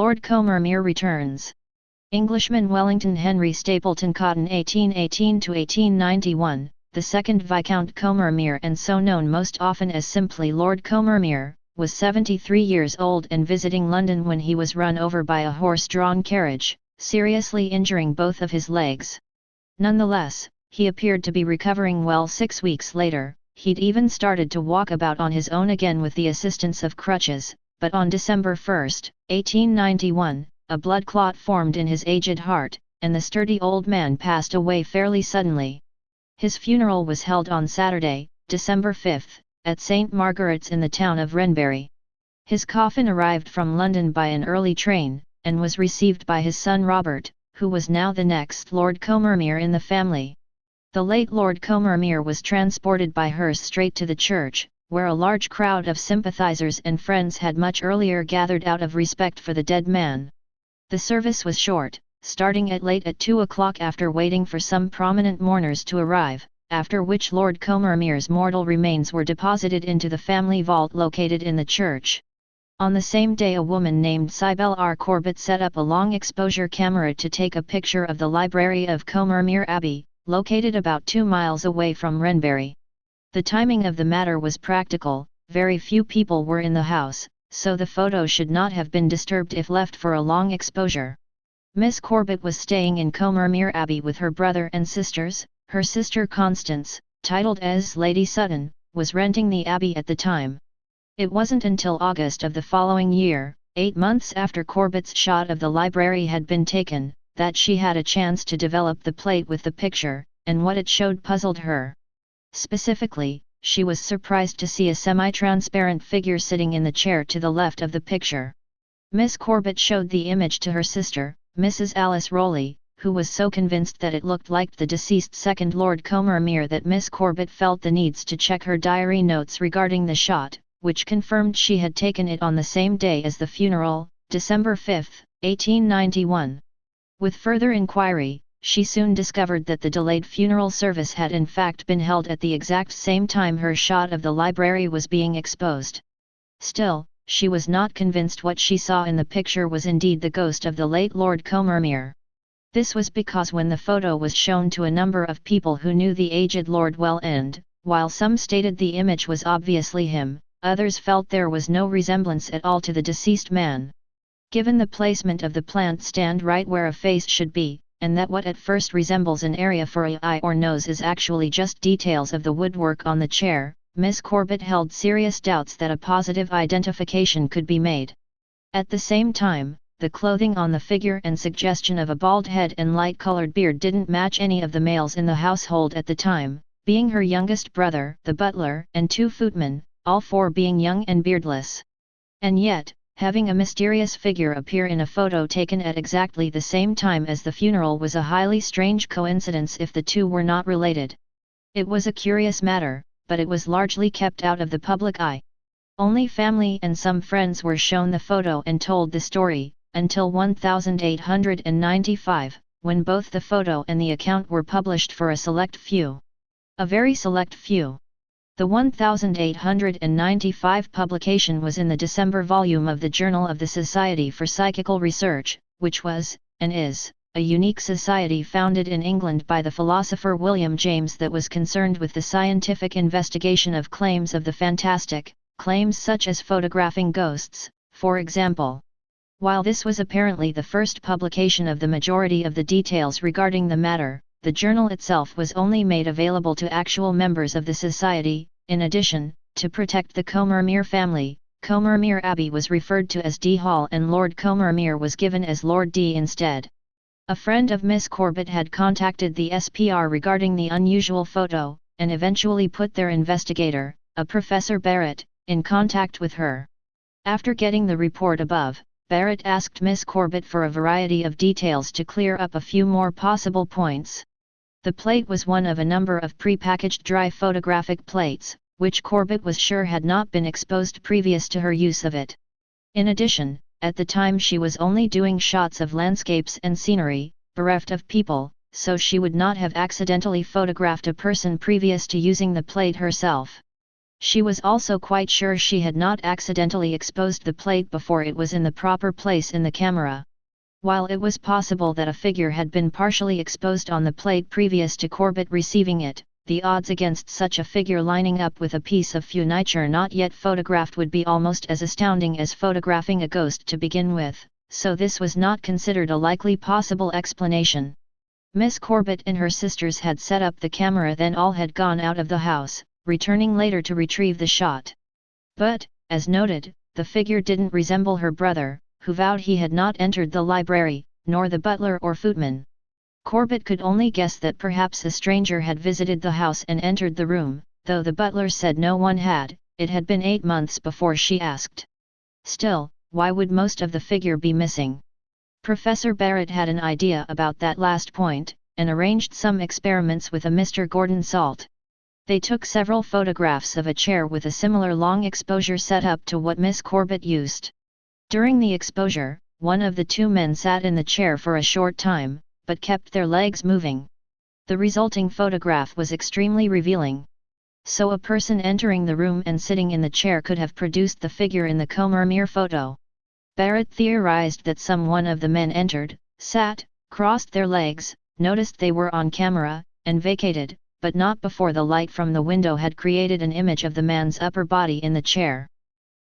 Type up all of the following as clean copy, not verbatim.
Lord Combermere returns. Englishman Wellington Henry Stapleton Cotton 1818–1891, the 2nd Viscount Combermere and so known most often as simply Lord Combermere, was 73 years old and visiting London when he was run over by a horse-drawn carriage, seriously injuring both of his legs. Nonetheless, he appeared to be recovering well 6 weeks later. He'd even started to walk about on his own again with the assistance of crutches, but on December 1, 1891, a blood clot formed in his aged heart, and the sturdy old man passed away fairly suddenly. His funeral was held on Saturday, December 5, at St. Margaret's in the town of Wrenbury. His coffin arrived from London by an early train, and was received by his son Robert, who was now the next Lord Combermere in the family. The late Lord Combermere was transported by hearse straight to the church, where a large crowd of sympathizers and friends had much earlier gathered out of respect for the dead man. The service was short, starting at late at 2 o'clock after waiting for some prominent mourners to arrive, after which Lord Combermere's mortal remains were deposited into the family vault located in the church. On the same day a woman named Cybele R. Corbett set up a long-exposure camera to take a picture of the library of Combermere Abbey, located about 2 miles away from Wrenbury. The timing of the matter was practical, very few people were in the house, so the photo should not have been disturbed if left for a long exposure. Miss Corbett was staying in Combermere Abbey with her brother and sisters. Her sister Constance, titled as Lady Sutton, was renting the abbey at the time. It wasn't until August of the following year, 8 months after Corbett's shot of the library had been taken, that she had a chance to develop the plate with the picture, and what it showed puzzled her. Specifically, she was surprised to see a semi-transparent figure sitting in the chair to the left of the picture. Miss Corbett showed the image to her sister, Mrs. Alice Rowley, who was so convinced that it looked like the deceased second Lord Combermere that Miss Corbett felt the needs to check her diary notes regarding the shot, which confirmed she had taken it on the same day as the funeral, December 5, 1891. With further inquiry, she soon discovered that the delayed funeral service had in fact been held at the exact same time her shot of the library was being exposed. Still, she was not convinced what she saw in the picture was indeed the ghost of the late Lord Combermere. This was because when the photo was shown to a number of people who knew the aged lord well and, while some stated the image was obviously him, others felt there was no resemblance at all to the deceased man. Given the placement of the plant stand right where a face should be, and that what at first resembles an area for an eye or nose is actually just details of the woodwork on the chair, Miss Corbett held serious doubts that a positive identification could be made. At the same time, the clothing on the figure and suggestion of a bald head and light-colored beard didn't match any of the males in the household at the time, being her youngest brother, the butler, and 2 footmen, all 4 being young and beardless. And yet, having a mysterious figure appear in a photo taken at exactly the same time as the funeral was a highly strange coincidence if the two were not related. It was a curious matter, but it was largely kept out of the public eye. Only family and some friends were shown the photo and told the story, until 1895, when both the photo and the account were published for a select few. A very select few. The 1895 publication was in the December volume of the Journal of the Society for Psychical Research, which was, and is, a unique society founded in England by the philosopher William James that was concerned with the scientific investigation of claims of the fantastic, claims such as photographing ghosts, for example. While this was apparently the first publication of the majority of the details regarding the matter, the journal itself was only made available to actual members of the society. In addition, to protect the Combermere family, Combermere Abbey was referred to as D Hall and Lord Combermere was given as Lord D instead. A friend of Miss Corbett had contacted the SPR regarding the unusual photo, and eventually put their investigator, a Professor Barrett, in contact with her. After getting the report above, Barrett asked Miss Corbett for a variety of details to clear up a few more possible points. The plate was one of a number of pre-packaged dry photographic plates, which Corbett was sure had not been exposed previous to her use of it. In addition, at the time she was only doing shots of landscapes and scenery, bereft of people, so she would not have accidentally photographed a person previous to using the plate herself. She was also quite sure she had not accidentally exposed the plate before it was in the proper place in the camera. While it was possible that a figure had been partially exposed on the plate previous to Corbett receiving it, the odds against such a figure lining up with a piece of furniture not yet photographed would be almost as astounding as photographing a ghost to begin with, so this was not considered a likely possible explanation. Miss Corbett and her sisters had set up the camera, then all had gone out of the house, returning later to retrieve the shot. But, as noted, the figure didn't resemble her brother, who vowed he had not entered the library, nor the butler or footman. Corbett could only guess that perhaps a stranger had visited the house and entered the room, though the butler said no one had. It had been 8 months before she asked. Still, why would most of the figure be missing? Professor Barrett had an idea about that last point, and arranged some experiments with a Mr. Gordon Salt. They took several photographs of a chair with a similar long exposure setup to what Miss Corbett used. During the exposure, one of the two men sat in the chair for a short time, but kept their legs moving. The resulting photograph was extremely revealing. So a person entering the room and sitting in the chair could have produced the figure in the Combermere photo. Barrett theorized that one of the men entered, sat, crossed their legs, noticed they were on camera, and vacated, but not before the light from the window had created an image of the man's upper body in the chair.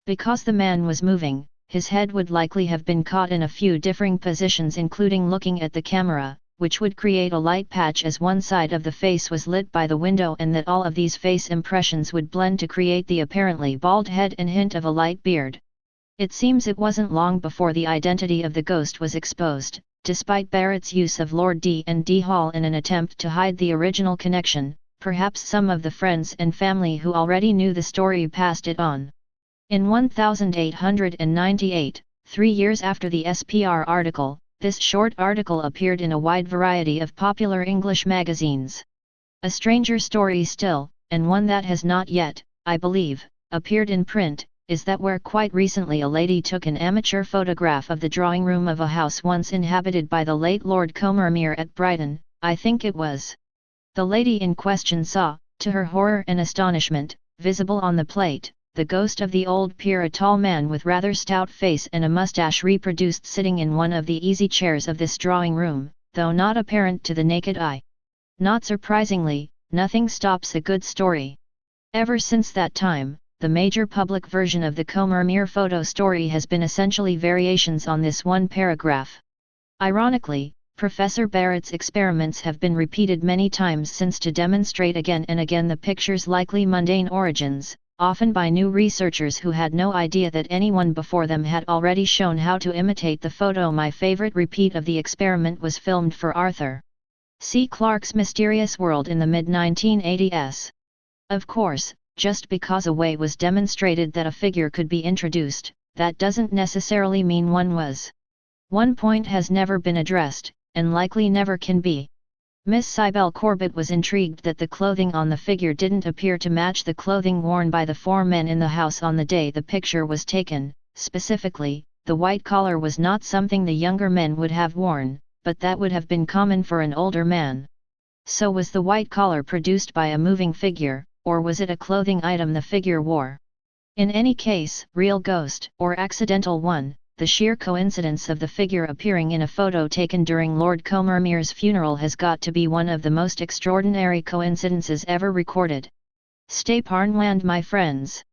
Because the man was moving, his head would likely have been caught in a few differing positions, including looking at the camera, which would create a light patch as one side of the face was lit by the window, and that all of these face impressions would blend to create the apparently bald head and hint of a light beard. It seems it wasn't long before the identity of the ghost was exposed, despite Barrett's use of Lord D&D Hall in an attempt to hide the original connection. Perhaps some of the friends and family who already knew the story passed it on. In 1898, 3 years after the SPR article, this short article appeared in a wide variety of popular English magazines. A stranger story still, and one that has not yet, I believe, appeared in print, is that where quite recently a lady took an amateur photograph of the drawing room of a house once inhabited by the late Lord Combermere at Brighton, I think it was. The lady in question saw, to her horror and astonishment, visible on the plate, the ghost of the old peer, a tall man with rather stout face and a moustache, reproduced sitting in one of the easy chairs of this drawing room, though not apparent to the naked eye. Not surprisingly, nothing stops a good story. Ever since that time, the major public version of the Combermere photo story has been essentially variations on this one paragraph. Ironically, Professor Barrett's experiments have been repeated many times since to demonstrate again and again the picture's likely mundane origins, often by new researchers who had no idea that anyone before them had already shown how to imitate the photo. My favorite repeat of the experiment was filmed for Arthur C. Clarke's Mysterious World in the mid-1980s. Of course, just because a way was demonstrated that a figure could be introduced, that doesn't necessarily mean one was. One point has never been addressed, and likely never can be. Miss Cybele Corbett was intrigued that the clothing on the figure didn't appear to match the clothing worn by the 4 men in the house on the day the picture was taken. Specifically, the white collar was not something the younger men would have worn, but that would have been common for an older man. So was the white collar produced by a moving figure, or was it a clothing item the figure wore? In any case, real ghost or accidental one, the sheer coincidence of the figure appearing in a photo taken during Lord Combermere's funeral has got to be one of the most extraordinary coincidences ever recorded. Stay paranoid, my friends.